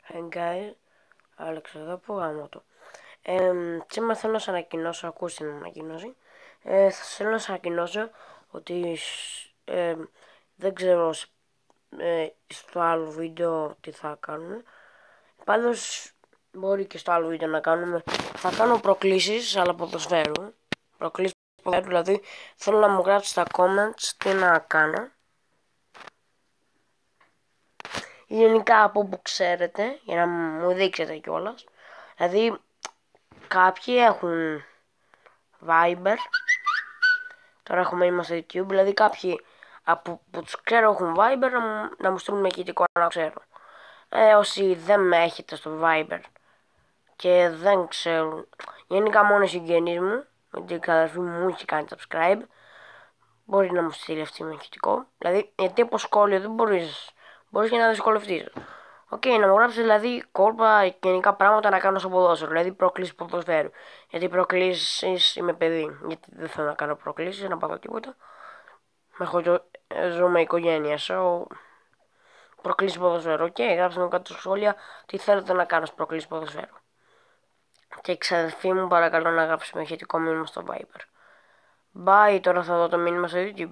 Hey guys, Άλεξ εδώ από γάμο του. Σήμερα θέλω να σας ανακοινώσω, ακούστε την ανακοίνωση. Θέλω να σας ανακοινώσω ότι δεν ξέρω στο άλλο βίντεο τι θα κάνουμε. Πάντως μπορεί και στο άλλο βίντεο να κάνουμε. Θα κάνω προκλήσεις αλλά ποδοσφαίρου. Προκλήσεις ποδοσφαίρου, δηλαδή θέλω να μου γράψετε στα comments τι να κάνω. Γενικά από όπου ξέρετε, για να μου δείξετε κιόλας. Δηλαδή κάποιοι έχουν Viber, τώρα έχουμε είμαστε YouTube, δηλαδή κάποιοι που τους ξέρω έχουν Viber να μου στείλουν ηχητικό να ξέρω. Όσοι δεν με έχετε στο Viber και δεν ξέρουν, γενικά μόνο οι συγγενείς μου, γιατί η αδερφή μου έχει κάνει subscribe, μπορεί να μου στείλει αυτή με ηχητικό. Δηλαδή, γιατί από σχόλιο δεν μπορείς και να δυσκολευτείς. Να μου γράψει δηλαδή κόλπα και γενικά πράγματα να κάνω στο ποδόσφαιρο, δηλαδή προκλήσεις ποδοσφαίρου. Γιατί προκλήσεις είμαι παιδί, γιατί δεν θέλω να κάνω προκλήσεις, να πάω τίποτα. Ζω με οικογένεια, προκλήσεις ποδοσφαίρου. Γράψτε μου κάτω στα σχόλια τι θέλετε να κάνω στις προκλήσεις ποδοσφαίρου. Και η ξαδερφή μου παρακαλώ να γράψει με ηχητικό μήνυμα στο Viber. Bye, τώρα θα δω το μήνυμα στο YouTube.